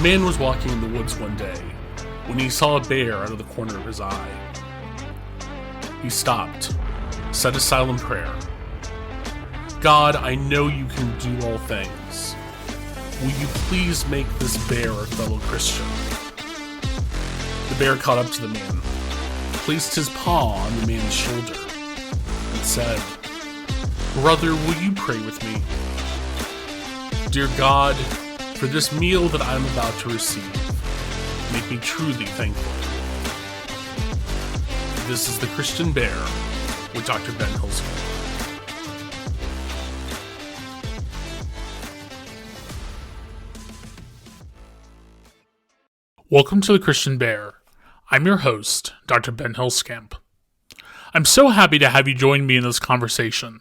man was walking in the woods one day when he saw a bear out of the corner of his eye. He stopped, said a silent prayer. God, I know you can do all things. Will you please make this bear a fellow Christian? The bear caught up to the man, placed his paw on the man's shoulder, and said, Brother, will you pray with me? Dear God, for this meal that I am about to receive, make me truly thankful. This is The Christian Bear with Dr. Ben Huelskamp. Welcome to The Christian Bear. I'm your host, Dr. Ben Huelskamp. I'm so happy to have you join me in this conversation.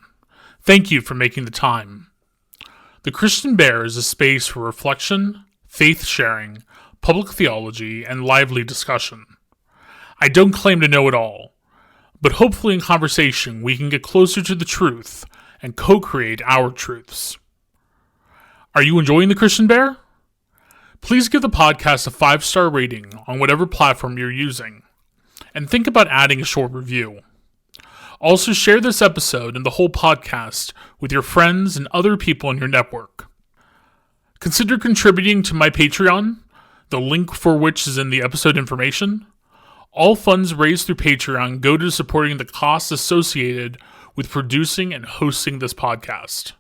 Thank you for making the time. The Christian Bear is a space for reflection, faith sharing, public theology, and lively discussion. I don't claim to know it all, but hopefully in conversation we can get closer to the truth and co-create our truths. Are you enjoying The Christian Bear? Please give the podcast a 5-star rating on whatever platform you're using, and think about adding a short review. Also, share this episode and the whole podcast with your friends and other people in your network. Consider contributing to my Patreon, the link for which is in the episode information. All funds raised through Patreon go to supporting the costs associated with producing and hosting this podcast.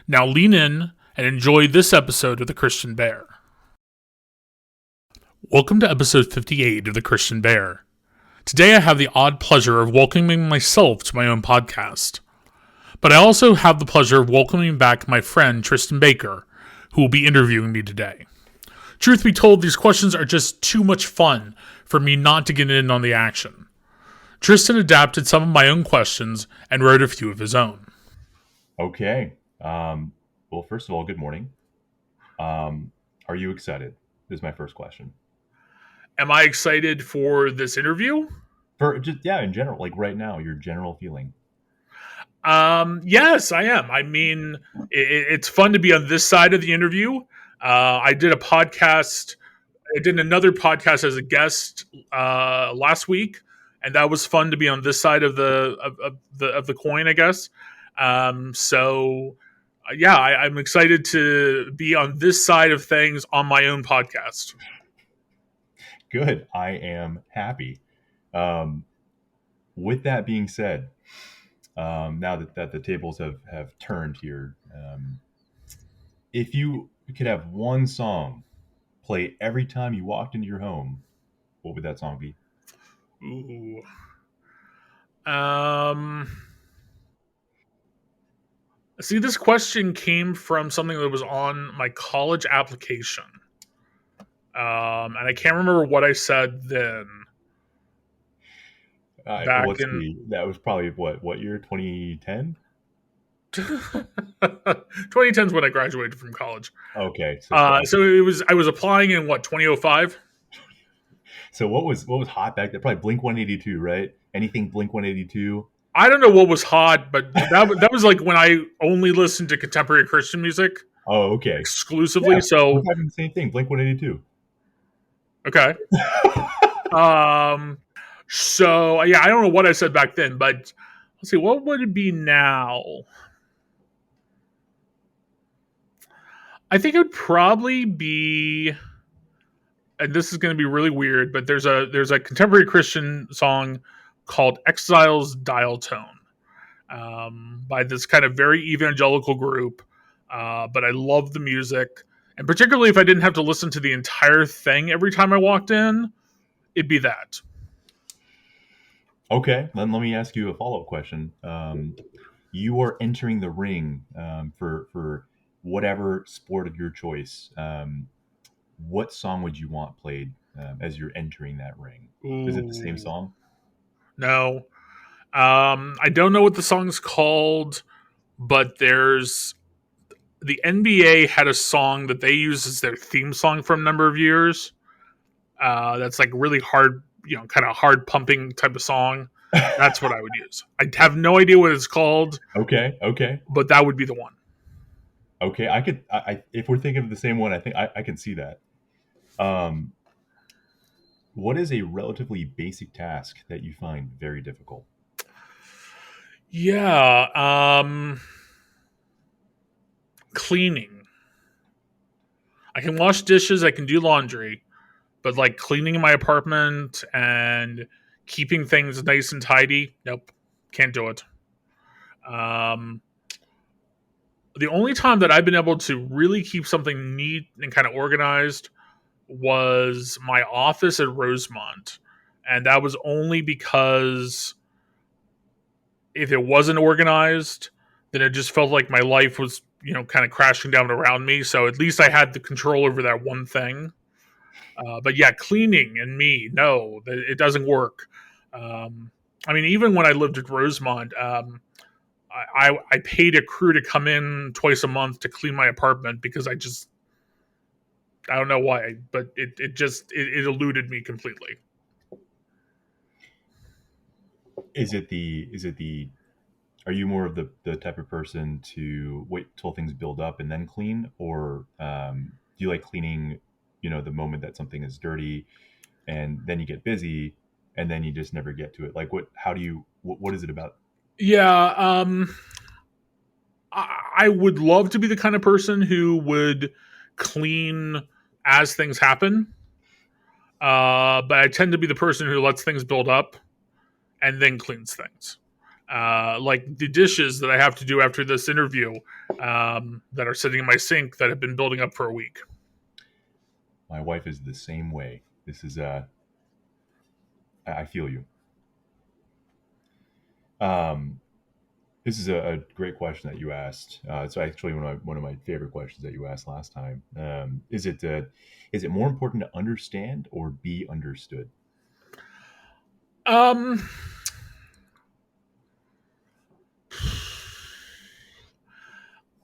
Now lean in and enjoy this episode of The Christian Bear. Welcome to episode 58 of The Christian Bear. Today I have the odd pleasure of welcoming myself to my own podcast. But I also have the pleasure of welcoming back my friend Tristan Baker, who will be interviewing me today. Truth be told, these questions are just too much fun for me not to get in on the action. Tristan adapted some of my own questions and wrote a few of his own. Okay. Well, first of all, good morning. Are you excited? This is my first question. Am I excited for this interview? In general, like right now, your general feeling. Yes, I am. I mean, it's fun to be on this side of the interview. I did another podcast as a guest last week, and that was fun to be on this side of the coin, I guess. I'm excited to be on this side of things on my own podcast. Good. I am happy. With that being said, now that the tables have turned here, if you could have one song play every time you walked into your home, what would that song be? Ooh. See, this question came from something that was on my college application. And I can't remember what I said then. That was probably what year? 2010? 2010 is when I graduated from college. Okay. So I was applying in 2005. So what was hot back then? Probably Blink 182, right? Anything Blink 182? I don't know what was hot, but that was like when I only listened to contemporary Christian music. Oh, okay. Exclusively. Yeah, so we're having the same thing. Blink 182. Okay. So yeah, I don't know what I said back then, but let's see, what would it be now? I think it would probably be, and this is going to be really weird, but there's a contemporary Christian song called Exile's Dial Tone, by this kind of very evangelical group. But I love the music. And particularly if I didn't have to listen to the entire thing every time I walked in, it'd be that. Okay, then let me ask you a follow-up question. You are entering the ring for whatever sport of your choice. What song would you want played as you're entering that ring? Ooh. Is it the same song? No. I don't know what the song's called, but the NBA had a song that they use as their theme song for a number of years. That's like really hard, kind of hard pumping type of song. That's what I would use. I have no idea what it's called. Okay. But that would be the one. Okay, I if we're thinking of the same one, I think I can see that. Um, what is a relatively basic task that you find very difficult? Yeah, cleaning. I can wash dishes, I can do laundry, but like cleaning my apartment and keeping things nice and tidy, nope, can't do it. Um, the only time that I've been able to really keep something neat and kind of organized was my office at Rosemont. And that was only because if it wasn't organized, then it just felt like my life was, kind of crashing down around me. So at least I had the control over that one thing. But yeah, cleaning and me, no, it doesn't work. Um, I mean, even when I lived at Rosemont, I paid a crew to come in twice a month to clean my apartment because I don't know why, but it eluded me completely. Is it the are you more of the type of person to wait till things build up and then clean, or do you like cleaning, the moment that something is dirty, and then you get busy, and then you just never get to it? Like, what is it about? Yeah, I would love to be the kind of person who would clean as things happen, but I tend to be the person who lets things build up and then cleans things. Like the dishes that I have to do after this interview that are sitting in my sink that have been building up for a week. My wife is the same way. This is I feel you. Um, this is a great question that you asked. It's actually one of my favorite questions that you asked last time. Is it more important to understand or be understood? Um,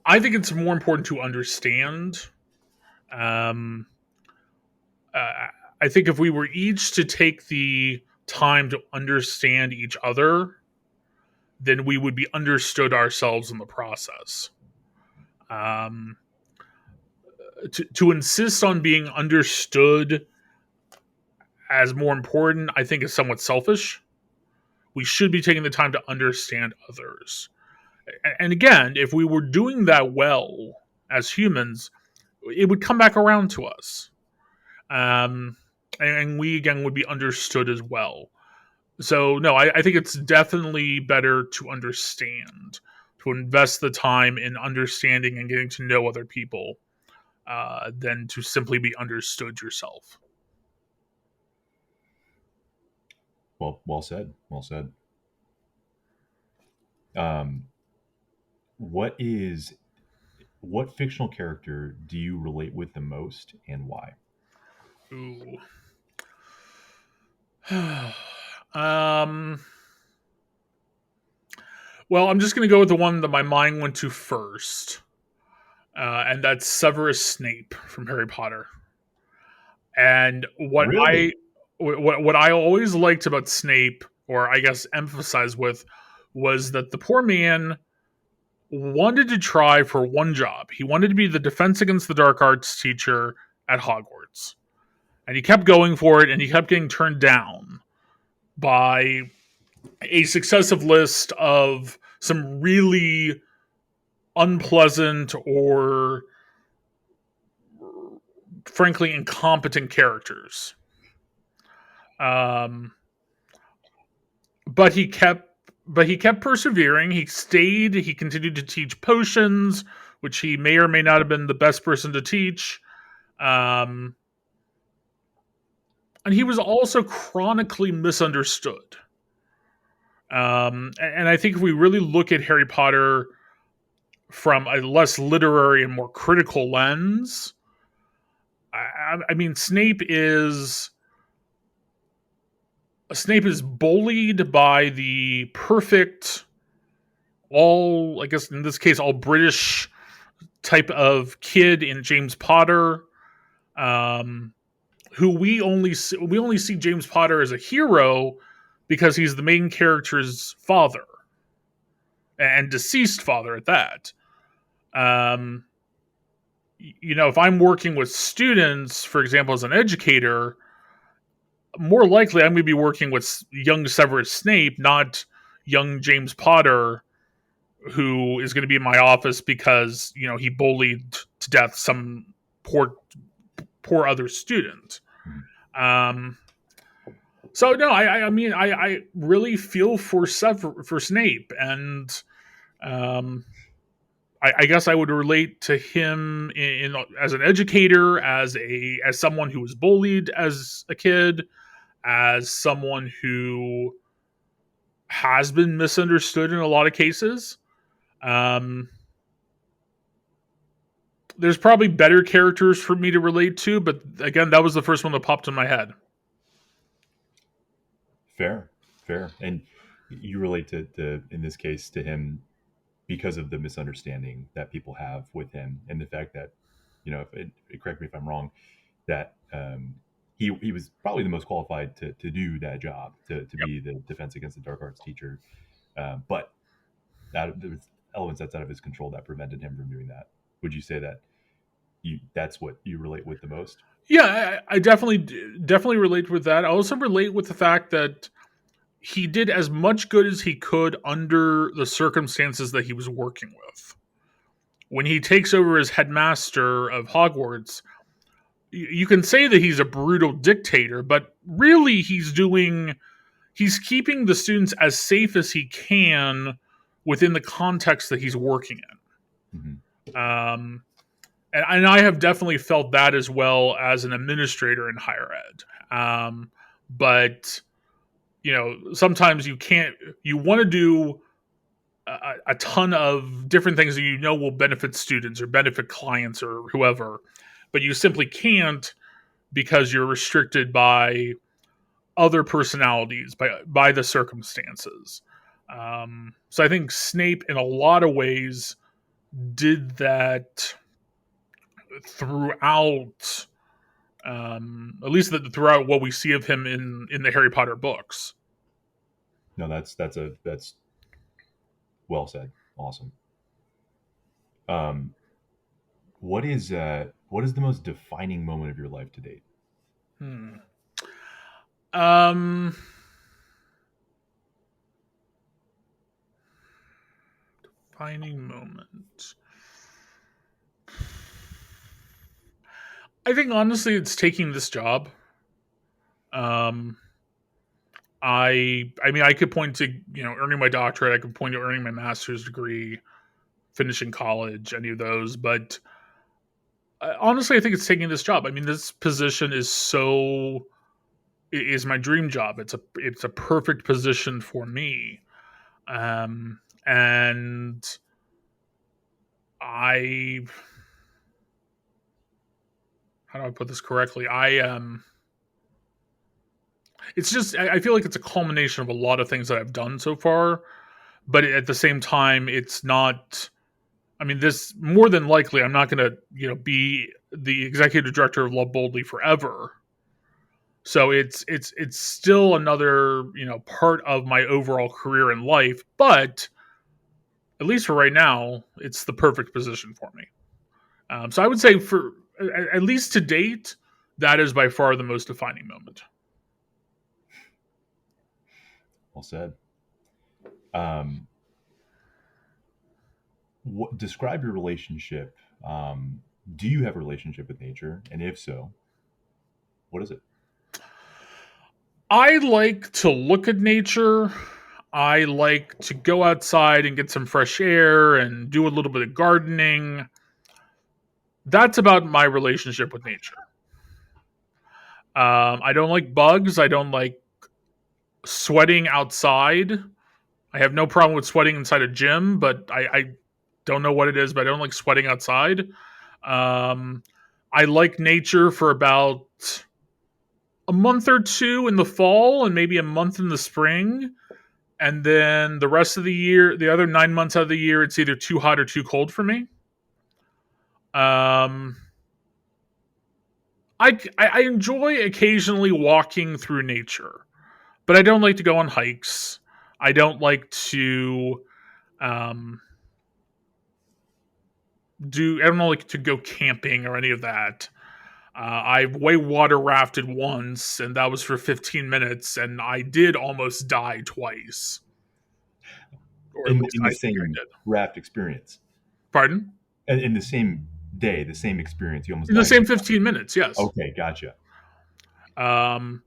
I think it's more important to understand. Um, I think if we were each to take the time to understand each other, then we would be understood ourselves in the process. Um, to insist on being understood as more important, I think is somewhat selfish. We should be taking the time to understand others. And again, if we were doing that well as humans, it would come back around to us. Um, and we again would be understood as well. So no, I think it's definitely better to understand, to invest the time in understanding and getting to know other people, than to simply be understood yourself. Well said. Well said. Um, what is what fictional character do you relate with the most, and why? Ooh. um. Well, I'm just going to go with the one that my mind went to first, and that's Severus Snape from Harry Potter. And Really? what I always liked about Snape, or I guess emphasized with, was that the poor man wanted to try for one job. He wanted to be the Defense Against the Dark Arts teacher at Hogwarts, and he kept going for it, and he kept getting turned down by a successive list of some really unpleasant or frankly incompetent characters. Um, but he kept persevering. He stayed. He continued to teach potions, which he may or may not have been the best person to teach. Um, and he was also chronically misunderstood. And I think if we really look at Harry Potter from a less literary and more critical lens, I mean, Snape is bullied by the perfect, all I guess in this case, all British type of kid in James Potter, um, who we only see James Potter as a hero because he's the main character's father and deceased father at that. Um, if I'm working with students, for example, as an educator, more likely I'm going to be working with young Severus Snape, not young James Potter, who is going to be in my office because he bullied to death some poor other student. Mhm. Um, so no, I really feel for Snape, and um, I guess I would relate to him as an educator, as someone who was bullied as a kid, as someone who has been misunderstood in a lot of cases. Um, there's probably better characters for me to relate to, but again, that was the first one that popped in my head. Fair, fair. And you relate to in this case to him because of the misunderstanding that people have with him, and the fact that, correct me if I'm wrong, that he was probably the most qualified to do that job, to Yep. be the defense against the dark arts teacher. But there was elements outside of his control that prevented him from doing that. Would you say that that's what you relate with the most? Yeah, I definitely relate with that. I also relate with the fact that he did as much good as he could under the circumstances that he was working with. When he takes over as headmaster of Hogwarts, you can say that he's a brutal dictator, but really he's keeping the students as safe as he can within the context that he's working Hmm. in. And I have definitely felt that as well as an administrator in higher ed. But sometimes you want to do a ton of different things that will benefit students or benefit clients or whoever, but you simply can't because you're restricted by other personalities, by the circumstances. So I think Snape, in a lot of ways, did that throughout, at least throughout what we see of him in the Harry Potter books. No, that's well said. Awesome. Um, what is the most defining moment of your life to date? Hmm. Um, Defining moment. I think honestly, it's taking this job. Um, I could point to earning my doctorate. I could point to earning my master's degree, finishing college, any of those. But honestly, I think it's taking this job. I mean, this position is my dream job. It's a perfect position for me. And I how do I put this correctly? It's just I feel like it's a culmination of a lot of things that I've done so far, but at the same time, it's not. I mean, this more than likely, I'm not going to be the executive director of Love Boldly forever. So it's still another part of my overall career in life, but at least for right now, it's the perfect position for me. So I would say for at least to date, that is by far the most defining moment. Well said. Um, describe your relationship. Do you have a relationship with nature, and if so, what is it? I like to look at nature. I like to go outside and get some fresh air and do a little bit of gardening. That's about my relationship with nature. I don't like bugs. I don't like sweating outside. I have no problem with sweating inside a gym, but I don't know what it is, but I don't like sweating outside. Um, I like nature for about a month or two in the fall and maybe a month in the spring. And then the rest of the year, the other 9 months out of the year, it's either too hot or too cold for me. Um, I enjoy occasionally walking through nature, but I don't like to go on hikes. I don't like to um, I don't like to go camping or any of that. I've whitewater rafted once, and that was for 15 minutes, and I did almost die twice, or at least In I the think I same did. raft experience, Pardon? in the same day, the same experience. You almost In the died. same 15 minutes, yes. Okay, gotcha. Um,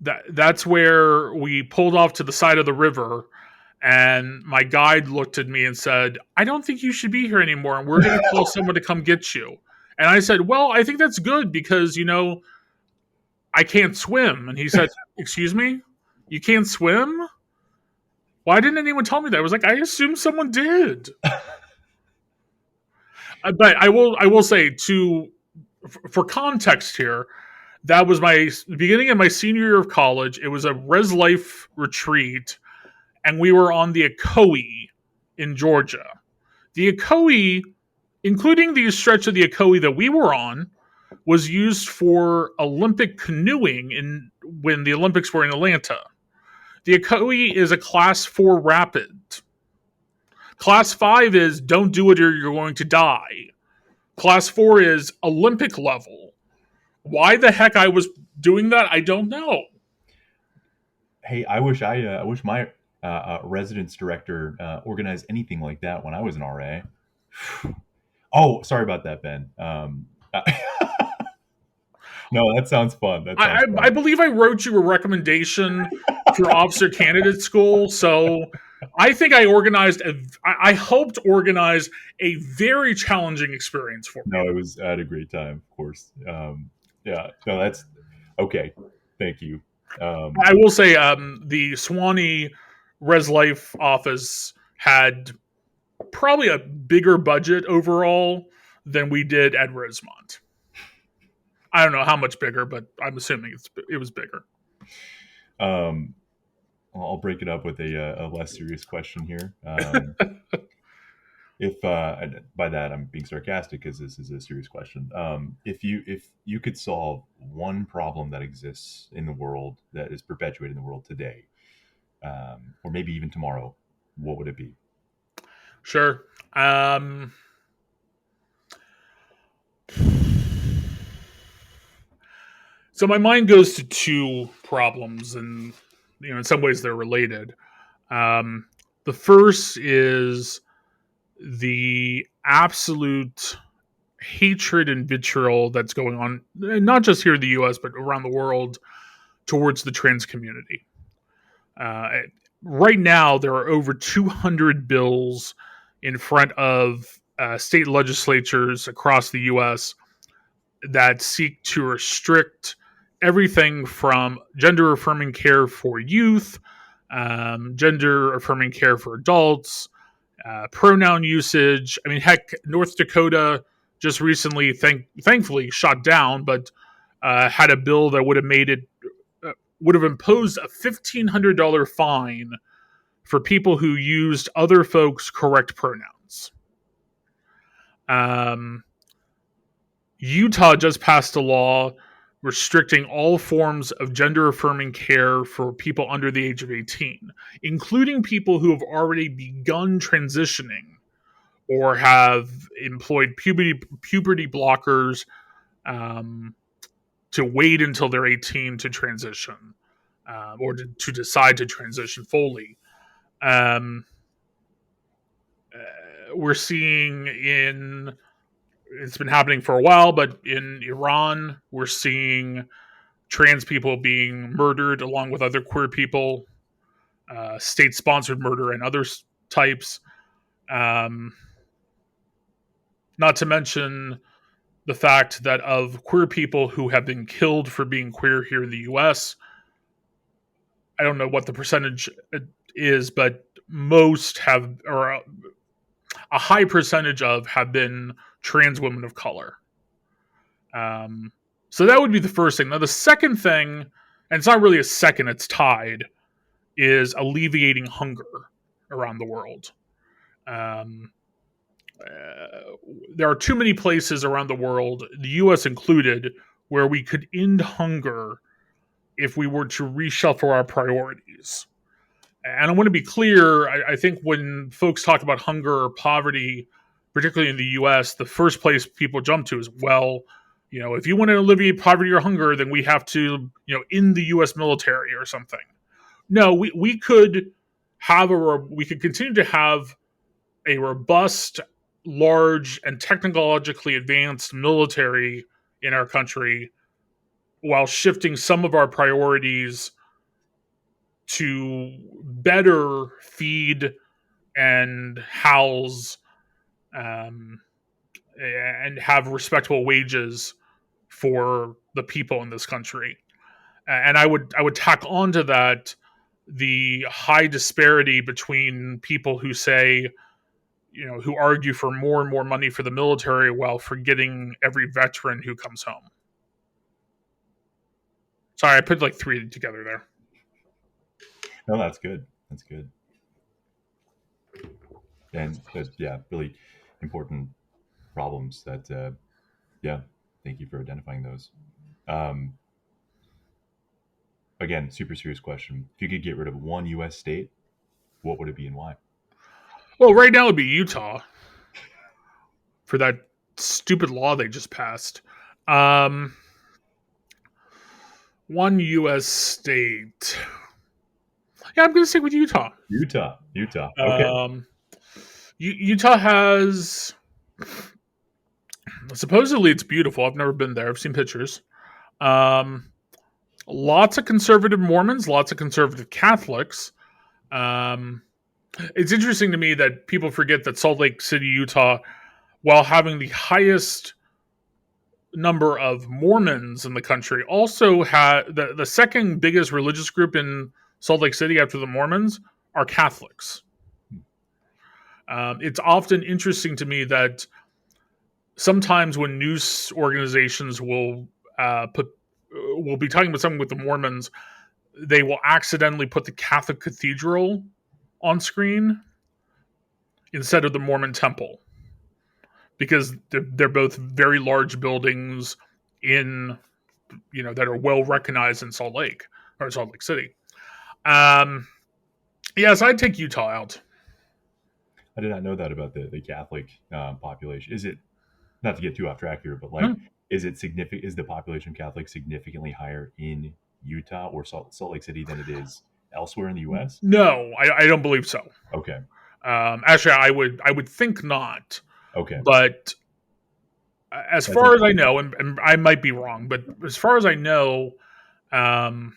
that's where we pulled off to the side of the river, and my guide looked at me and said, "I don't think you should be here anymore, and we're going to call someone to come get you." And I said, "Well, I think that's good because I can't swim." And he said, "Excuse me, you can't swim? Why didn't anyone tell me that?" I was like, "I assumed someone did." But I will say for context here, that was my beginning of my senior year of college. It was a res life retreat, and we were on the Ocoee in Georgia. The Ocoee, including the stretch of the Ocoee that we were on, was used for Olympic canoeing when the Olympics were in Atlanta. The Ocoee is a class 4 rapid. Class 5 is don't do it or you're going to die. Class 4 is Olympic level. Why the heck I was doing that, I don't know. Hey, I wish my residence director organized anything like that when I was an RA. Oh, sorry about that, Ben. No, that sounds fun. That sounds I fun. believe I wrote you a recommendation for officer candidate school, so I think I helped organize a very challenging experience for No, it was I had a great time, of course. Yeah, no, that's okay. Thank you. I will say the Swanee Res Life office had probably a bigger budget overall than we did at Rosemont. I don't know how much bigger, but I'm assuming it was bigger. Um, I'll break it up with a less serious question here. If and by that I'm being sarcastic because this is a serious question. If you could solve one problem that exists in the world that is perpetuated in the world today, or maybe even tomorrow, what would it be? Sure. So my mind goes to two problems, and in some ways they're related. Um, the first is the absolute hatred and vitriol that's going on, not just here in the U.S. but around the world, towards the trans community. Uh, right now, there are over 200 bills in front of state legislatures across the U.S. that seek to restrict everything from gender affirming care for youth, gender affirming care for adults, pronoun usage. I mean, heck, North Dakota just recently, thankfully, shot down, but had a bill that would have imposed a $1,500 fine for people who used other folks' correct pronouns. Um, Utah just passed a law restricting all forms of gender affirming care for people under the age of 18, including people who have already begun transitioning or have employed puberty blockers um, to wait until they're 18 to transition or to decide to transition fully. Um, we're seeing it's been happening for a while, but in Iran, we're seeing trans people being murdered along with other queer people, state sponsored murder and other types. Um, Not to mention the fact that of queer people who have been killed for being queer here in the US, I don't know what the percentage is, but most have, or a high percentage of, have been trans women of color. So that would be the first thing. Now, the second thing, and it's not really a second, it's tied, is alleviating hunger around the world. Um, there are too many places around the world, the US included, where we could end hunger if we were to reshuffle our priorities. And I want to be clear, I think when folks talk about hunger or poverty, particularly in the U.S., the first place people jump to is, well, if you want to alleviate poverty or hunger, then we have to, in the U.S. military or something. No, we could we could continue to have a robust, large, and technologically advanced military in our country while shifting some of our priorities to better feed and house um, and have respectable wages for the people in this country. And I would tack onto that the high disparity between people who say, who argue for more and more money for the military while forgetting every veteran who comes home. Sorry, I put like three together there. No, that's good. That's good. And yeah, really important problems that yeah, thank you for identifying those. Um, Again, super serious question. If you could get rid of one U.S. state, what would it be and why? Well, right now it'd be Utah for that stupid law they just passed. Um, One U.S. state. Yeah, I'm going to stick with Utah. Utah. Okay. Um, Utah has supposedly it's beautiful. I've never been there. I've seen pictures. Um, Lots of conservative Mormons, lots of conservative Catholics. Um, it's interesting to me that people forget that Salt Lake City, Utah, while having the highest number of Mormons in the country, also had the second biggest religious group in Salt Lake City after the Mormons are Catholics. It's often interesting to me that sometimes when news organizations will be talking about something with the Mormons, they will accidentally put the Catholic cathedral on screen instead of the Mormon temple because they're both very large buildings in that are well recognized in Salt Lake or Salt Lake City. Yes, I'd take Utah out. I did not know that about the Catholic population. Is it, not to get too off track here, but like, Hmm. is it significant? Is the population of Catholics significantly higher in Utah or Salt Lake City than it is elsewhere in the U.S.? No, I don't believe so. Okay. Actually, I would think not, Okay. but as That's far as I interesting. know, and I might be wrong, but as far as I know, um,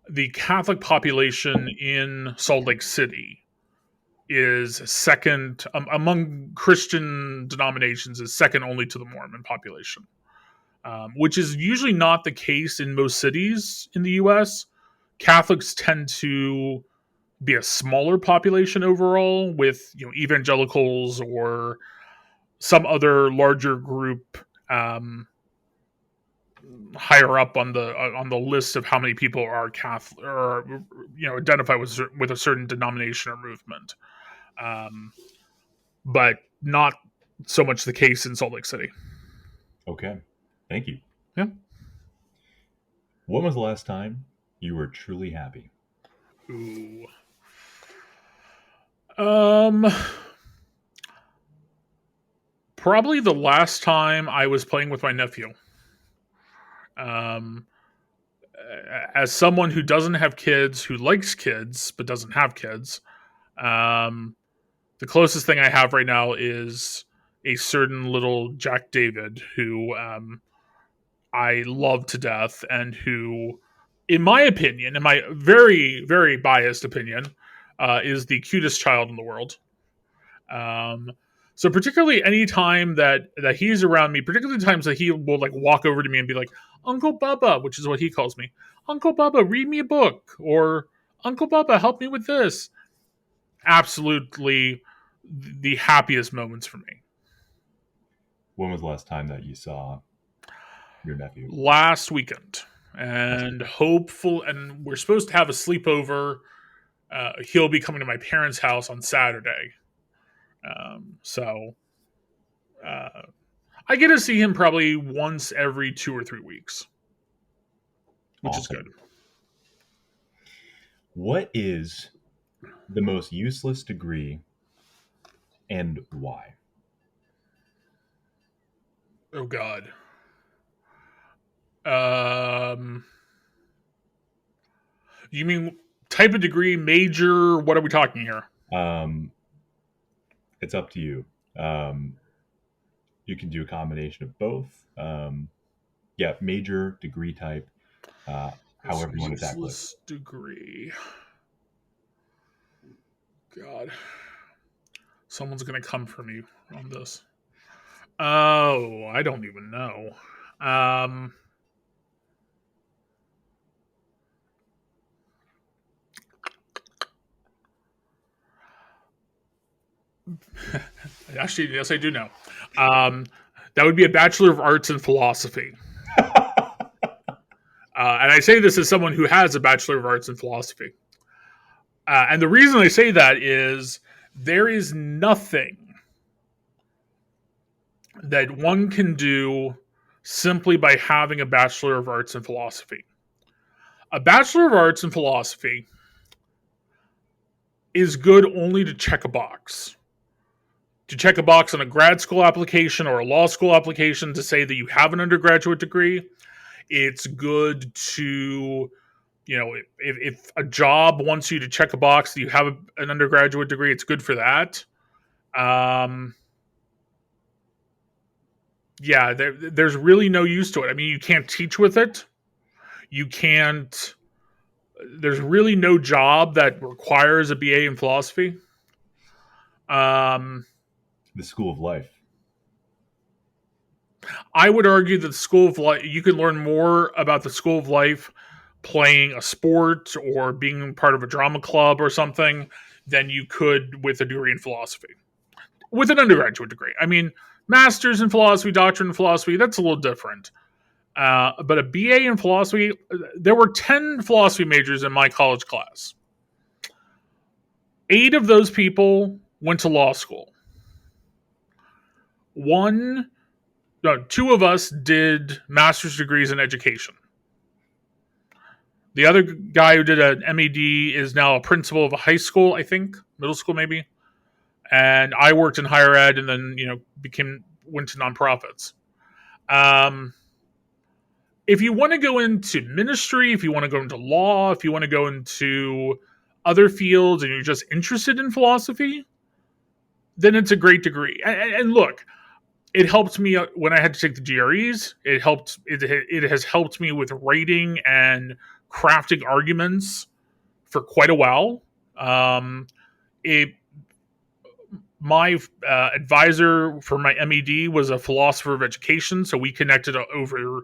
the Catholic population in Salt Lake City is second among Christian denominations, is second only to the Mormon population, which is usually not the case in most cities in the U.S. Catholics tend to be a smaller population overall, with evangelicals or some other larger group higher up on the list of how many people are Catholic or identify with a certain denomination or movement, but not so much the case in Salt Lake City. Okay. Thank you. Yeah. When was the last time you were truly happy? Ooh. Um. Probably the last time I was playing with my nephew. Um. As someone who doesn't have kids, who likes kids but doesn't have kids, um, the closest thing I have right now is a certain little Jack David who I love to death and who, in my opinion, in my very, very biased opinion, is the cutest child in the world. Um, so particularly any time that he's around me, particularly times that he will like walk over to me and be like, Uncle Bubba, which is what he calls me. Uncle Bubba, read me a book, or Uncle Bubba, help me with this. Absolutely the happiest moments for me. When was the last time that you saw your nephew? Last weekend. Last And weekend. hopeful, and we're supposed to have a sleepover. He'll be coming to my parents' house on Saturday. So uh, I get to see him probably once every 2 or 3 weeks, which is good. Awesome. What is the most useless degree and why? Oh God. Um, you mean type of degree, major? What are we talking here? Um, it's up to you. Um, you can do a combination of both. Yeah, major, degree type, uh, This however you want to tackle it. useless degree. God, someone's gonna come for me on this. Oh, I don't even know. Um, Actually, yes, I do know. Um, that would be a Bachelor of Arts in Philosophy. And I say this as someone who has a Bachelor of Arts in Philosophy. And the reason I say that is there is nothing that one can do simply by having a Bachelor of Arts in Philosophy. A Bachelor of Arts in Philosophy is good only to check a box. To check a box on a grad school application or a law school application to say that you have an undergraduate degree. It's good to, if a job wants you to check a box that you have an undergraduate degree, it's good for that. Um, yeah, there's really no use to it. I mean, you can't teach with it. You can't. There's really no job that requires a BA in philosophy. Um, The school of life. I would argue that the School of Life, you can learn more about the School of Life playing a sport or being part of a drama club or something than you could with a degree in philosophy. With an undergraduate degree. I mean, master's in philosophy, doctorate in philosophy, that's a little different. But a BA in philosophy, there were 10 philosophy majors in my college class. 8 of those people went to law school. One, no, 2 of us did master's degrees in education. The other guy who did an MED is now a principal of a high school, I think, middle school maybe. And I worked in higher ed, and then went to nonprofits. Um, if you want to go into ministry, if you want to go into law, if you want to go into other fields, and you're just interested in philosophy, then it's a great degree. And look, it helped me when I had to take the GREs. It has helped me with writing and crafting arguments for quite a while. Um, it my advisor for my MED was a philosopher of education, so we connected over,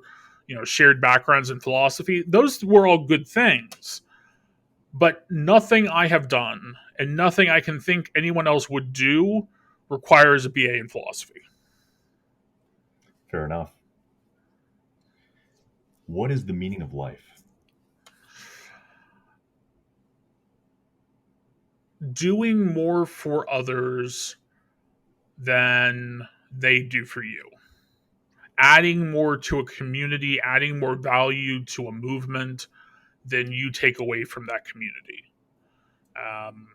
shared backgrounds in philosophy. Those were all good things, but nothing I have done and nothing I can think anyone else would do requires a BA in philosophy. Fair enough. What is the meaning of life? Doing more for others than they do for you. Adding more to a community, adding more value to a movement than you take away from that community. Um,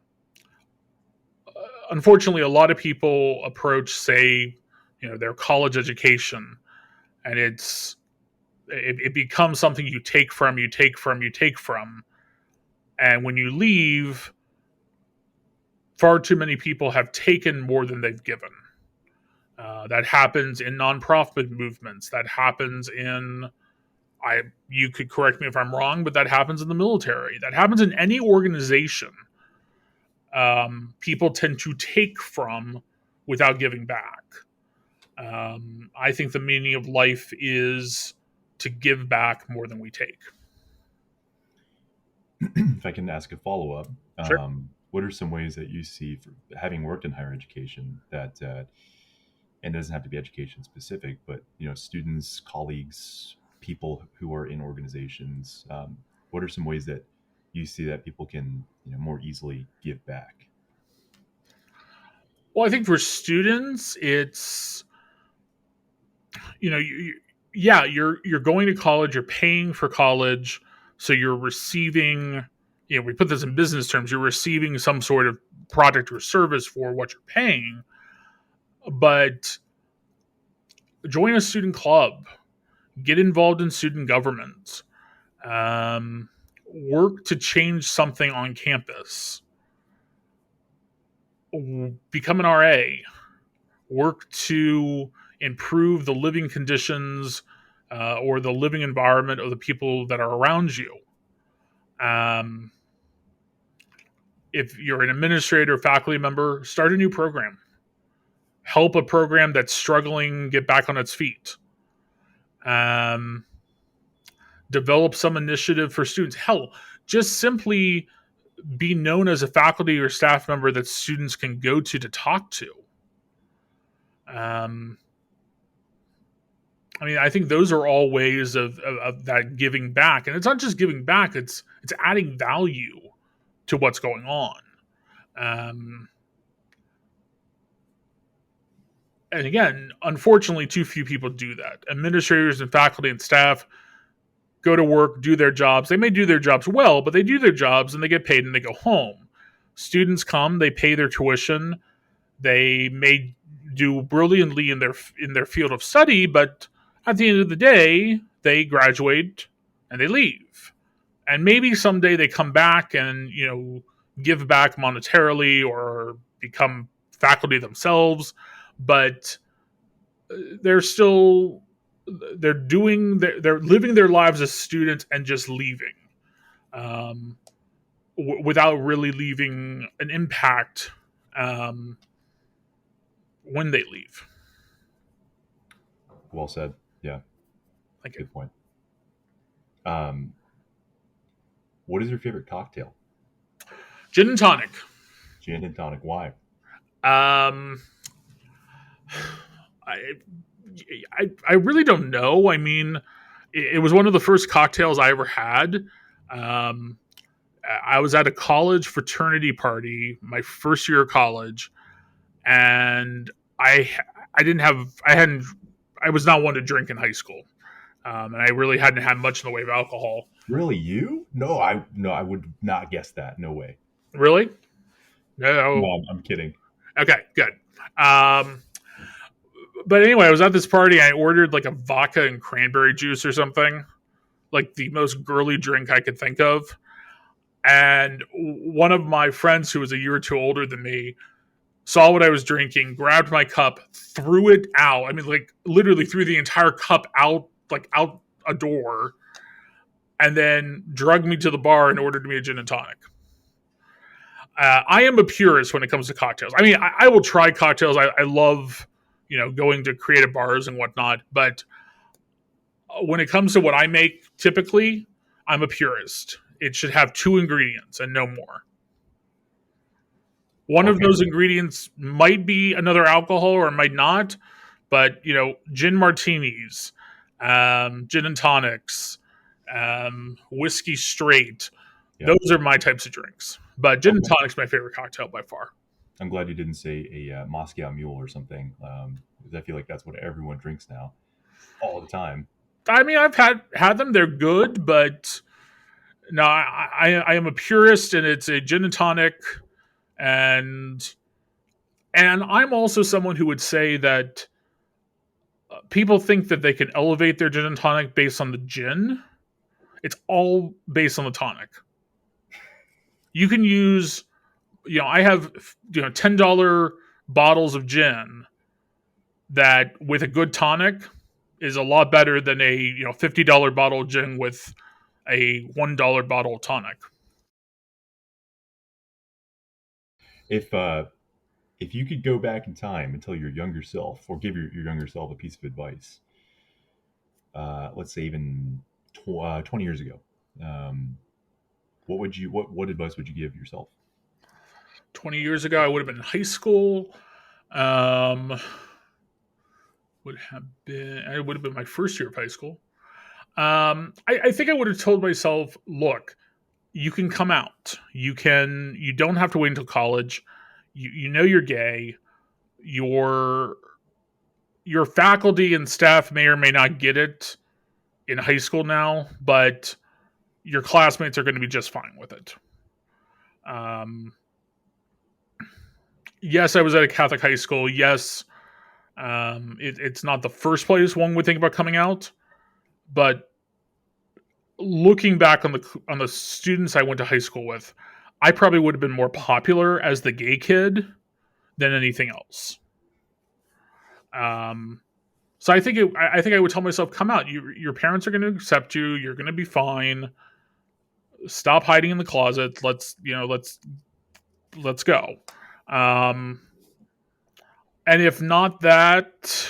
Unfortunately, a lot of people approach, say, their college education, and it becomes something you take from, and when you leave, far too many people have taken more than they've given. That happens in nonprofit movements. That happens in you could correct me if I'm wrong, but that happens in the military. That happens in any organization. People tend to take from without giving back. I think the meaning of life is to give back more than we take. If I can ask a follow up, Sure. what are some ways that you see, for having worked in higher education, that and it doesn't have to be education specific, but students, colleagues, people who are in organizations, what are some ways that you see that people can more easily give back? Well, I think for students, it's yeah, you're going to college, you're paying for college, so you're receiving. We put this in business terms. You're receiving some sort of product or service for what you're paying, but join a student club, get involved in student government, um, work to change something on campus, become an RA, work to improve the living conditions or the living environment of the people that are around you. Um, if you're an administrator, faculty member, start a new program. Help a program that's struggling get back on its feet. Um, develop some initiative for students. Hell, just simply be known as a faculty or staff member that students can go to talk to. Um, I mean, I think those are all ways of that giving back, and it's not just giving back; it's adding value to what's going on. Um, and again, unfortunately, too few people do that. Administrators and faculty and staff go to work, do their jobs. They may do their jobs well, but they do their jobs and they get paid and they go home. Students come, they pay their tuition, they may do brilliantly in their field of study, but at the end of the day, they graduate and they leave. And maybe someday they come back and, give back monetarily or become faculty themselves, but they're still they're living their lives as students and just leaving, um, without really leaving an impact um, when they leave. Well said. Yeah, Thank you. good point. Um, what is your favorite cocktail? Gin and tonic. Gin and tonic. Why? Um, I, I really don't know. I mean, it was one of the first cocktails I ever had. Um, I was at a college fraternity party, my first year of college, and I didn't have I hadn't I was not one to drink in high school, and I really hadn't had much in the way of alcohol. Really, you? No, I would not guess that. No way. Really? No. No, I'm kidding. Okay, good. Um, but anyway, I was at this party. I ordered like a vodka and cranberry juice or something, like the most girly drink I could think of. And one of my friends who was a year or two older than me saw what I was drinking, grabbed my cup, threw it out. I mean, like literally threw the entire cup out, like out a door, and then drugged me to the bar and ordered me a gin and tonic. I am a purist when it comes to cocktails. I mean, I will try cocktails. I love, going to creative bars and whatnot. But when it comes to what I make, typically, I'm a purist. It should have 2 ingredients and no more. One of those ingredients might be another alcohol or it might not, but gin martinis, gin and tonics, whiskey straight. Yeah. Those are my types of drinks. But gin and tonic's my favorite cocktail by far. I'm glad you didn't say a Moscow Mule or something, because I feel like that's what everyone drinks now, all the time. I mean, I've had them; they're good, but no, I am a purist, and it's a gin and tonic, and I'm also someone who would say that people think that they can elevate their gin and tonic based on the gin. It's all based on the tonic. You can use, I have, $10 bottles of gin that with a good tonic is a lot better than a, $50 bottle of gin with a $1 bottle of tonic. If you could go back in time and tell your younger self, or give your younger self a piece of advice, let's say even 20 years ago, what advice would you give yourself? 20 years ago, I would have been in high school. Would have been my first year of high school. I think I would have told myself, look, you can come out. You don't have to wait until college. You know you're gay. Your faculty and staff may or may not get it in high school now, but your classmates are going to be just fine with it. Yes, I was at a Catholic high school. Yes, It's not the first place one would think about coming out, but looking back on the students I went to high school with, I probably would have been more popular as the gay kid than anything else. Um, so I think I would tell myself, come out. Your parents are going to accept you. You're going to be fine. Stop hiding in the closet. Let's go. Um, and if not that,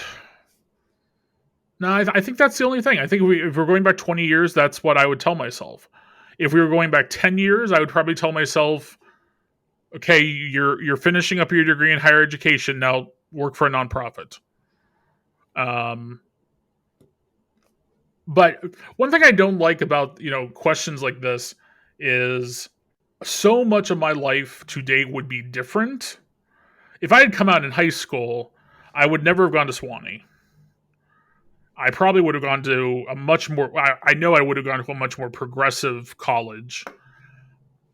no, I think that's the only thing. I think if we're going back 20 years, that's what I would tell myself. If we were going back 10 years, I would probably tell myself, okay, you're finishing up your degree in higher education. Now work for a nonprofit. Um, but one thing I don't like about, questions like this is so much of my life today would be different. If I had come out in high school, I would never have gone to Swanee. I probably would have gone to a much more. I know I would have gone to a much more progressive college.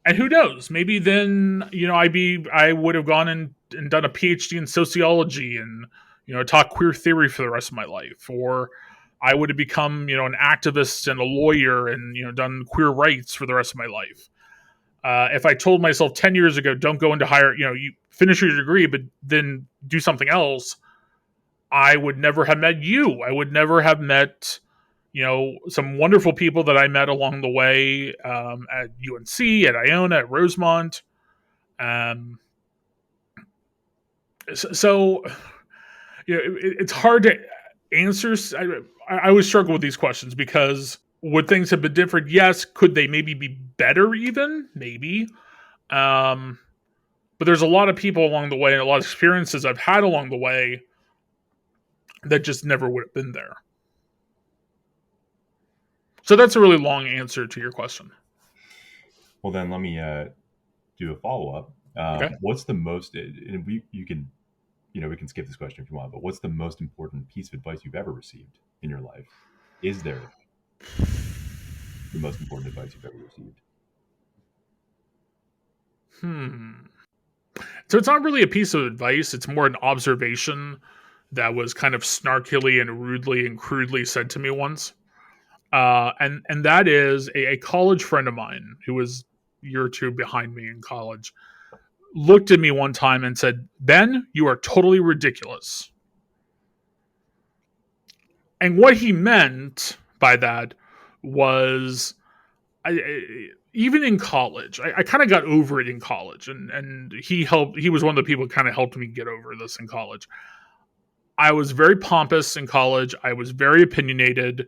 And who knows? Maybe then I would have gone and done a PhD in sociology and taught queer theory for the rest of my life, or I would have become an activist and a lawyer and done queer rights for the rest of my life. If I told myself 10 years ago, don't go into higher, you finish your degree, but then do something else, I would never have met you. I would never have met, some wonderful people that I met along the way at UNC, at Iona, at Rosemont. Um, so, it's hard to answer. I always struggle with these questions because would things have been different? Yes. Could they maybe be better even? Maybe. Um, but there's a lot of people along the way and a lot of experiences I've had along the way that just never would have been there. So that's a really long answer to your question. Well, then let me do a follow up. Okay. What's the most? And you can, we can skip this question if you want. But what's the most important piece of advice you've ever received in your life? Is there the most important advice you've ever received? So it's not really a piece of advice. It's more an observation that was kind of snarkily and rudely and crudely said to me once. And that is a college friend of mine who was a year or two behind me in college looked at me one time and said, "Ben, you are totally ridiculous." And what he meant by that was, even in college, I kind of got over it in college, and he helped. He was one of the people who kind of helped me get over this in college. I was very pompous in college. I was very opinionated,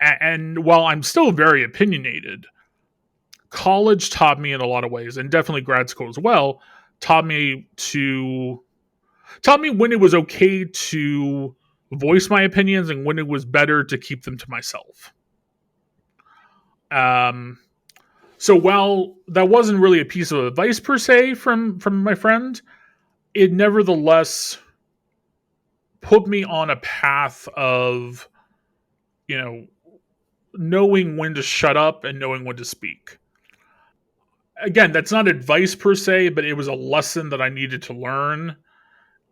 and while I'm still very opinionated, college taught me in a lot of ways, and definitely grad school as well, taught me when it was okay to voice my opinions and when it was better to keep them to myself. Um, so while that wasn't really a piece of advice per se from my friend, it nevertheless put me on a path of, knowing when to shut up and knowing when to speak. Again, that's not advice per se, but it was a lesson that I needed to learn.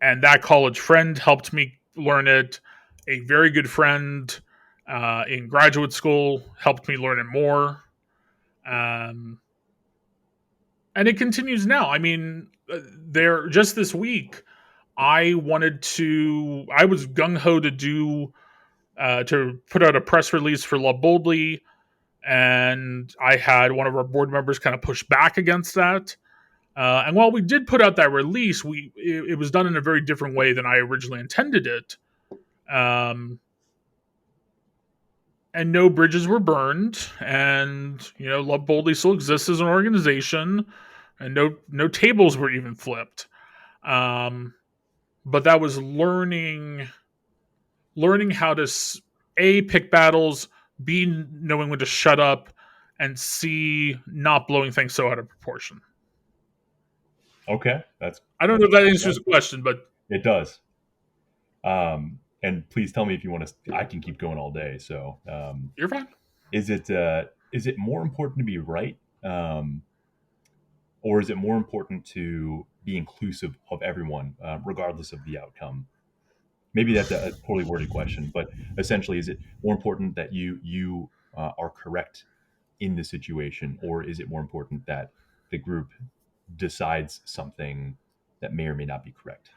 And that college friend helped me learn it. A very good friend in graduate school helped me learn it more. Um, and it continues now. I mean, there just this week, I was gung ho to put out a press release for Love Boldly, and I had one of our board members kind of push back against that. And while we did put out that release, it was done in a very different way than I originally intended it. And no bridges were burned, and Love Boldly still exists as an organization, and no tables were even flipped. But that was learning how to pick battles, b knowing when to shut up, and c not blowing things so out of proportion. Okay, I don't know if that answers the question, but it does. And please tell me if you want to. I can keep going all day. So you're fine. Is it more important to be right, or is it more important to be inclusive of everyone, regardless of the outcome? maybe that's a poorly worded question, but essentially, is it more important that you are correct in the situation, or is it more important that the group decides something that may or may not be correct?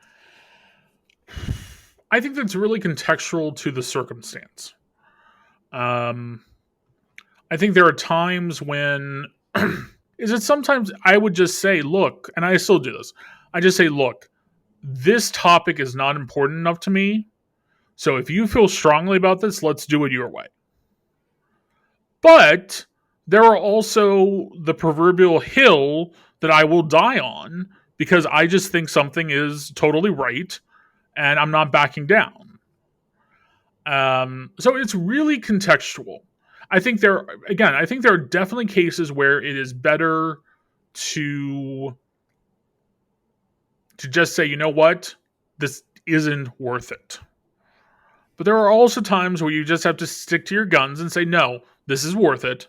I think that's really contextual to the circumstance. Um, I think there are times when is it sometimes I would just say, look, and I still do this. I just say, look, this topic is not important enough to me. So if you feel strongly about this, let's do it your way. But there are also the proverbial hill that I will die on because I just think something is totally right and I'm not backing down. So it's really contextual. I think there are definitely cases where it is better to just say, you know what, this isn't worth it. But there are also times where you just have to stick to your guns and say, no, this is worth it,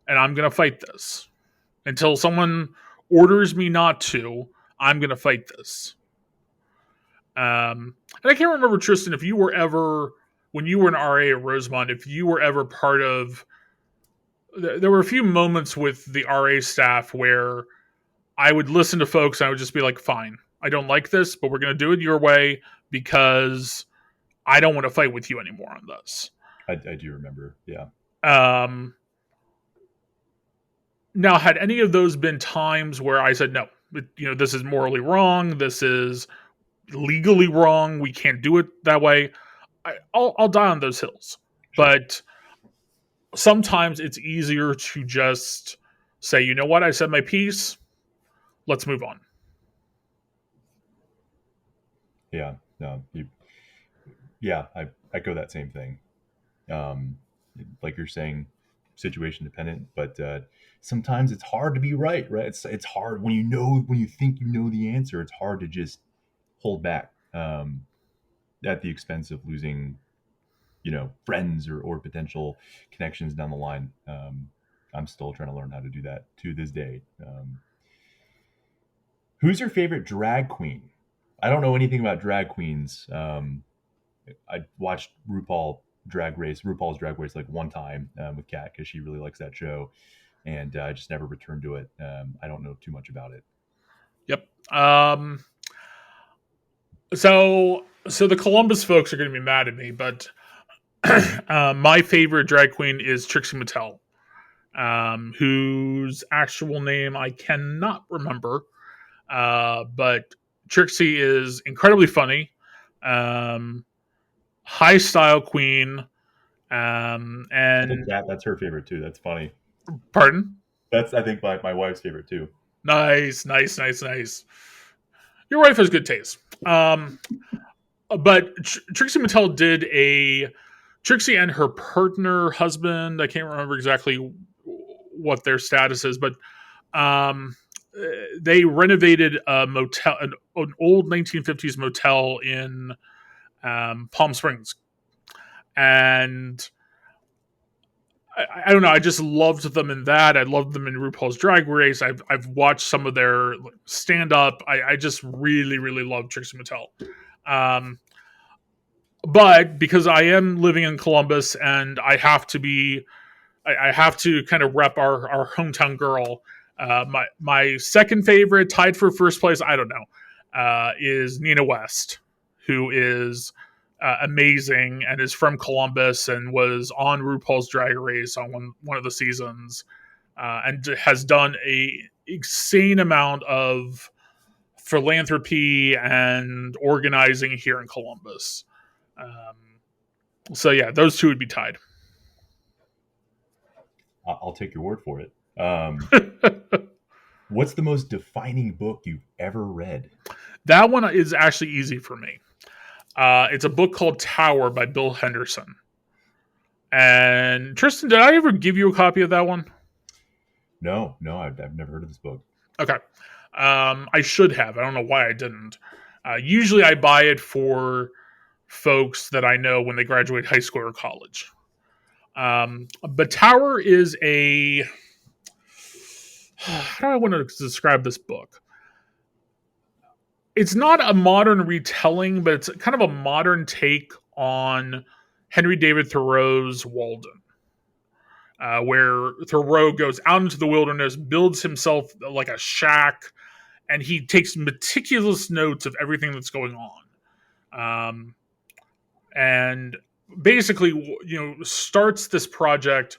and I'm going to fight this until someone orders me not to. I'm going to fight this. And I can't remember, Tristan, if you were ever, when you were an RA at Rosemont, if you were ever part of. There were a few moments with the RA staff where I would listen to folks and I would just be like, fine, I don't like this, but we're going to do it your way because I don't want to fight with you anymore on this. I do remember. Yeah. Um, Now, had any of those been times where I said, no, this is morally wrong, this is legally wrong, we can't do it that way, I'll die on those hills. Sure. But sometimes it's easier to just say, you know what, I said my piece, let's move on. Yeah. No. Yeah. I echo that same thing. Um, like you're saying, situation dependent, but sometimes it's hard to be right. Right. It's hard when you think you know the answer. It's hard to just hold back at the expense of losing, friends or potential connections down the line. I'm still trying to learn how to do that to this day. Who's your favorite drag queen? I don't know anything about drag queens. I watched RuPaul's Drag Race like one time with Kat because she really likes that show, and I just never returned to it. I don't know too much about it. Yep. So the Columbus folks are going to be mad at me, but my favorite drag queen is Trixie Mattel, whose actual name I cannot remember. But Trixie is incredibly funny, um, high style queen, I think and that's her favorite too. That's funny. pardon. That's I think my wife's favorite too. Nice, nice, nice, nice. Your wife has good taste. But Trixie Mattel did a Trixie and her partner husband. I can't remember exactly what their status is, but um, they renovated a motel, an old 1950s motel in Palm Springs, and I don't know. I just loved them in that. I loved them in RuPaul's Drag Race. I've watched some of their stand up. I just really really love Trixie Mattel. Um, but because I am living in Columbus and I have to kind of rep our hometown girl. My second favorite, tied for first place, I don't know, is Nina West, who is amazing and is from Columbus and was on RuPaul's Drag Race on one of the seasons, and has done a insane amount of philanthropy and organizing here in Columbus. So yeah, those two would be tied. I'll take your word for it. What's the most defining book you've ever read? That one is actually easy for me. It's a book called Tower by Bill Henderson. And Tristan, did I ever give you a copy of that one? No, I've never heard of this book. Okay. I should have. I don't know why I didn't. Usually I buy it for folks that I know when they graduate high school or college. But Tower is a. How do I want to describe this book? it's not a modern retelling, but it's kind of a modern take on Henry David Thoreau's Walden, where Thoreau goes out into the wilderness, builds himself like a shack, and he takes meticulous notes of everything that's going on. And basically, starts this project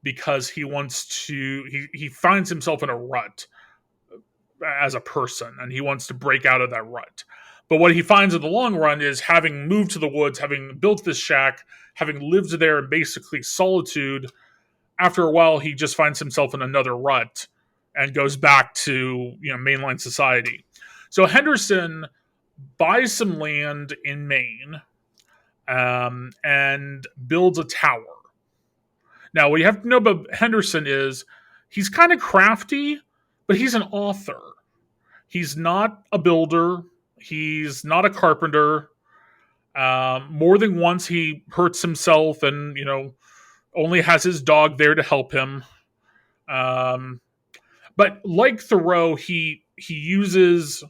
because he wants to. He finds himself in a rut as a person, and he wants to break out of that rut. But what he finds in the long run is, having moved to the woods, having built this shack, having lived there in basically solitude, after a while he just finds himself in another rut and goes back to mainline society. So Henderson buys some land in Maine, and builds a tower. Now, what you have to know about Henderson is he's kind of crafty, but he's an author. He's not a builder. He's not a carpenter. More than once, he hurts himself, and only has his dog there to help him. Um, but like Thoreau, he uses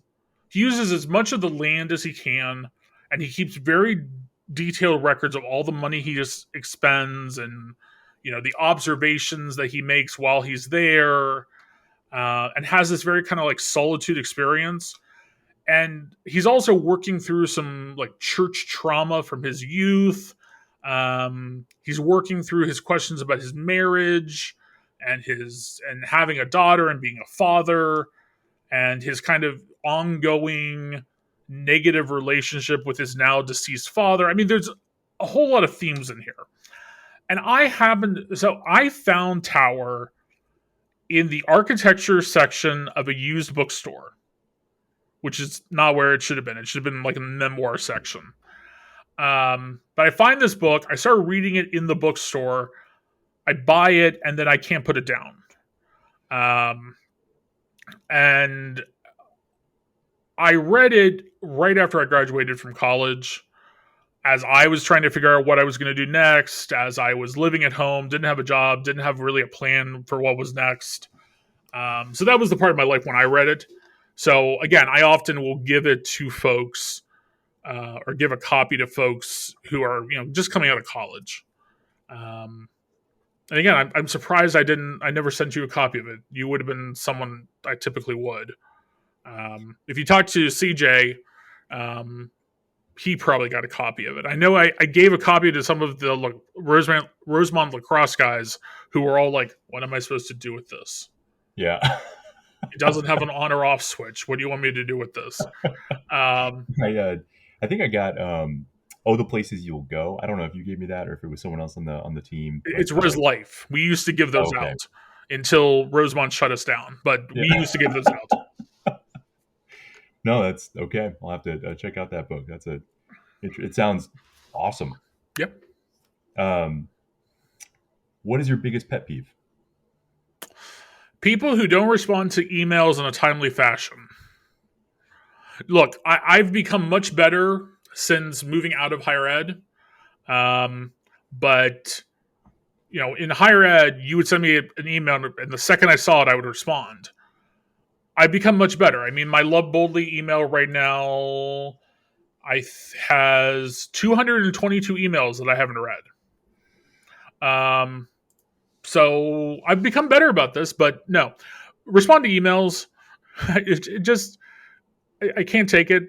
as much of the land as he can, and he keeps very detailed records of all the money he just expends, and the observations that he makes while he's there, and has this very kind of like solitude experience. And he's also working through some like church trauma from his youth. He's working through his questions about his marriage and having a daughter and being a father, and his kind of ongoing negative relationship with his now deceased father. I mean, there's a whole lot of themes in here. And I found Tower in the architecture section of a used bookstore, which is not where it should have been. It should have been like a memoir section. But I find this book, I start reading it in the bookstore, I buy it, and then I can't put it down. And I read it right after I graduated from college, as I was trying to figure out what I was going to do next, as I was living at home, didn't have a job, didn't have really a plan for what was next. So that was the part of my life when I read it. So again, I often will give it to folks, or give a copy to folks who are just coming out of college. And again, I'm surprised I never sent you a copy of it. You would have been someone I typically would. If you talk to CJ, he probably got a copy of it. I know I gave a copy to some of the Rosemont lacrosse guys who were all like, "What am I supposed to do with this? Yeah. It doesn't have an on or off switch. What do you want me to do with this?" I think I got the places you'll go. I don't know if you gave me that or if it was someone else on the team. It's Res Life. We used to give those out until Rosemont shut us down, but we used to give those out. No, that's okay. I'll have to check out that book. It sounds awesome. Yep. What is your biggest pet peeve? People who don't respond to emails in a timely fashion. Look, I've become much better since moving out of higher ed. But in higher ed, you would send me an email, and the second I saw it, I would respond. I've become much better. I mean, my Love Boldly email right now has 222 emails that I haven't read. So I've become better about this, but no, respond to emails. I can't take it.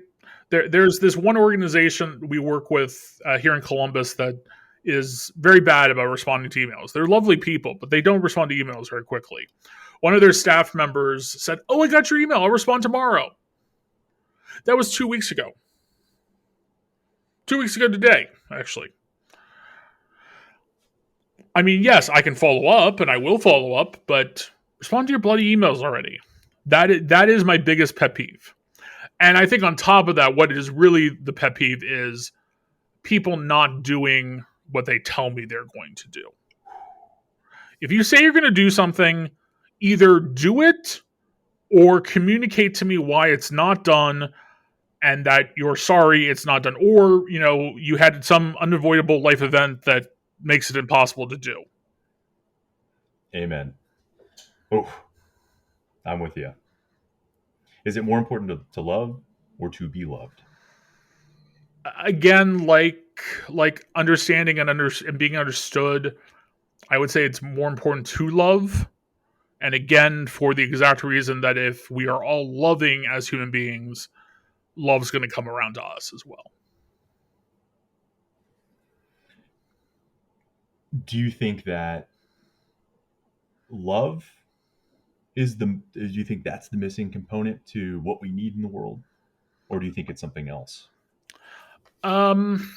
There's this one organization we work with here in Columbus that is very bad about responding to emails. They're lovely people, but they don't respond to emails very quickly. One of their staff members said, "Oh, I got your email. I'll respond tomorrow." That was 2 weeks ago. 2 weeks ago today, actually. I mean, yes, I can follow up, and I will follow up, but respond to your bloody emails already. That is my biggest pet peeve. And I think on top of that, what is really the pet peeve is people not doing what they tell me they're going to do. If you say you're going to do something, either do it or communicate to me why it's not done and that you're sorry it's not done, or you had some unavoidable life event that makes it impossible to do. Amen. Oh, I'm with you. Is it more important to love or to be loved? Again, like understanding and being understood, I would say it's more important to love. And again, for the exact reason that if we are all loving as human beings, love's going to come around to us as well. Do you think that love do you think that's the missing component to what we need in the world, or do you think it's something else? Um,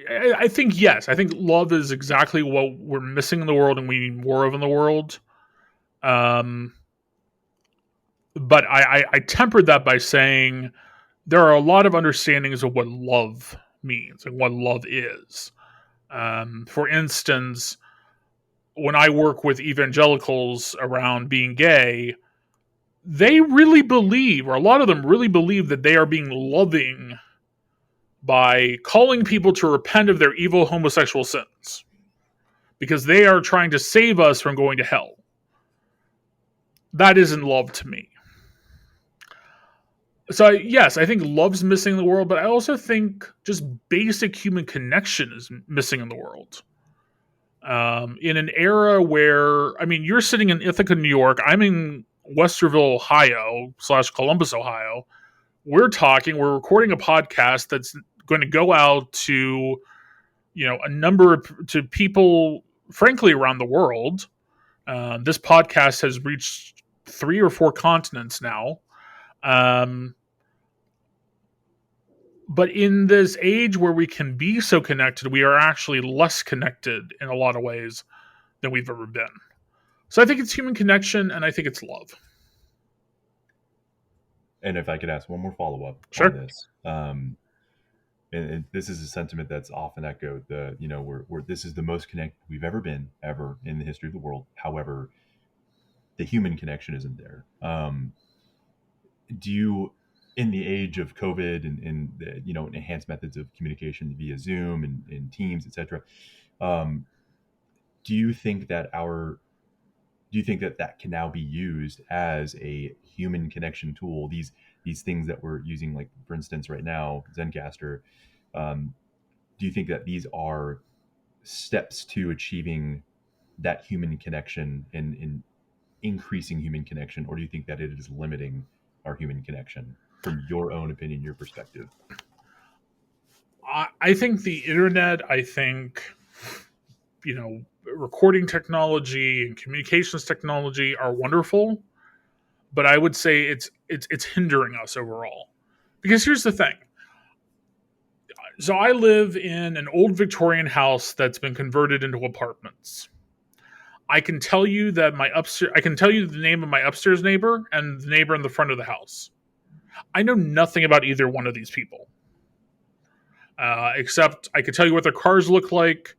I think yes. I think love is exactly what we're missing in the world, and we need more of in the world. Um, but I tempered that by saying there are a lot of understandings of what love means and what love is. For instance, when I work with evangelicals around being gay, they really believe, or a lot of them really believe, that they are being loving by calling people to repent of their evil homosexual sins because they are trying to save us from going to hell. That isn't love to me. So, yes, I think love's missing in the world, but I also think just basic human connection is missing in the world. In an era where, I mean, you're sitting in Ithaca, New York, I'm in Westerville, Ohio, / Columbus, Ohio. We're recording a podcast that's going to go out to, a number to people, frankly, around the world. This podcast has reached 3 or 4 continents now. But in this age where we can be so connected, we are actually less connected in a lot of ways than we've ever been. So I think it's human connection, and I think it's love. And if I could ask one more follow up Sure. on this, and this is a sentiment that's often echoed: we're this is the most connected we've ever been ever in the history of the world. However, the human connection isn't there. Do you, in the age of COVID and enhanced methods of communication via Zoom and Teams, etc., do you think that that can now be used as a human connection tool? These things that we're using, like for instance, right now, Zencaster. Do you think that these are steps to achieving that human connection and increasing human connection, or do you think that it is limiting our human connection from your own opinion, your perspective? I think the internet, recording technology and communications technology are wonderful, but I would say it's hindering us overall. Because here's the thing. So I live in an old Victorian house that's been converted into apartments. I can tell you that I can tell you the name of my upstairs neighbor and the neighbor in the front of the house. I know nothing about either one of these people, except I could tell you what their cars look like.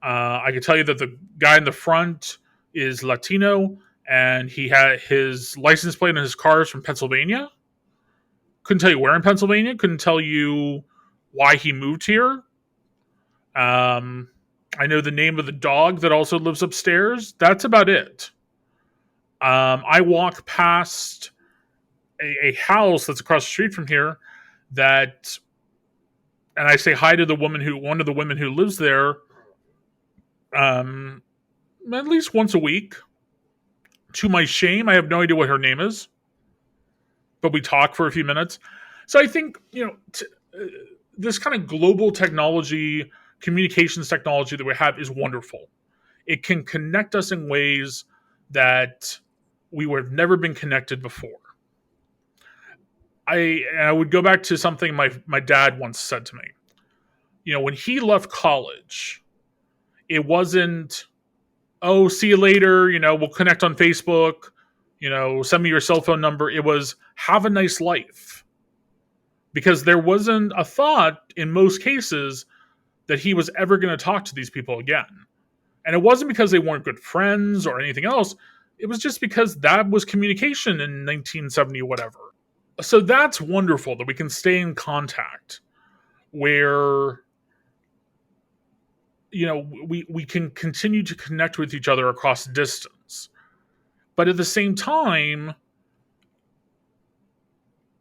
I could tell you that the guy in the front is Latino and he had his license plate on his car is from Pennsylvania. Couldn't tell you where in Pennsylvania. Couldn't tell you why he moved here. I know the name of the dog that also lives upstairs. That's about it. I walk past a house that's across the street from here that, and I say hi to one of the women who lives there, at least once a week. To my shame, I have no idea what her name is, but we talk for a few minutes. So I think, this kind of global technology, communications technology that we have is wonderful. It can connect us in ways that we would have never been connected before. I would go back to something my dad once said to me. When he left college, it wasn't, oh, see you later, we'll connect on Facebook, send me your cell phone number. It was, have a nice life. Because there wasn't a thought in most cases that he was ever going to talk to these people again. And it wasn't because they weren't good friends or anything else. It was just because that was communication in 1970 or whatever. So that's wonderful that we can stay in contact where, we can continue to connect with each other across distance. But at the same time,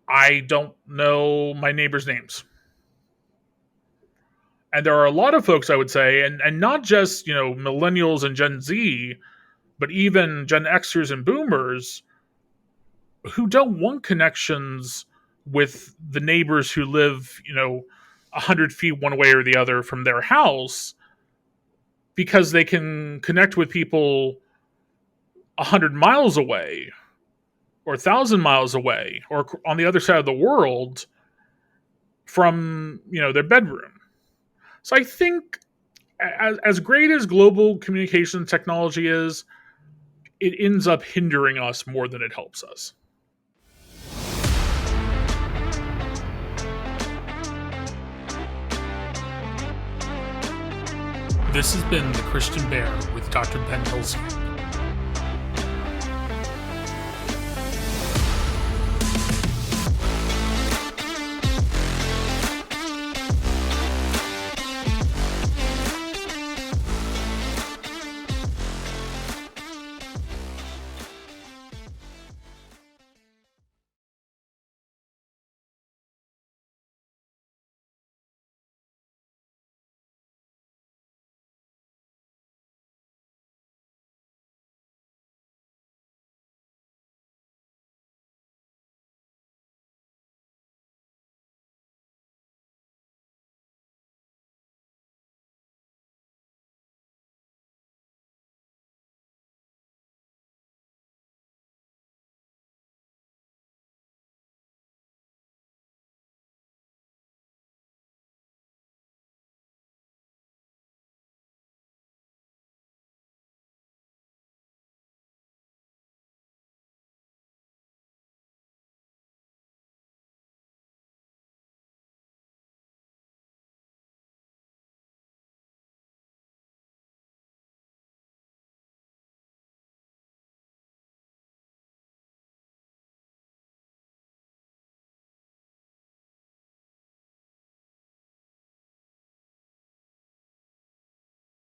I don't know my neighbors' names. And there are a lot of folks, I would say, and not just, millennials and Gen Z, but even Gen Xers and boomers who don't want connections with the neighbors who live, 100 feet one way or the other from their house, because they can connect with people 100 miles away or 1,000 miles away or on the other side of the world from, their bedroom. So I think as great as global communication technology is, it ends up hindering us more than it helps us. This has been The Christian Bear with Dr. Ben Huelskamp.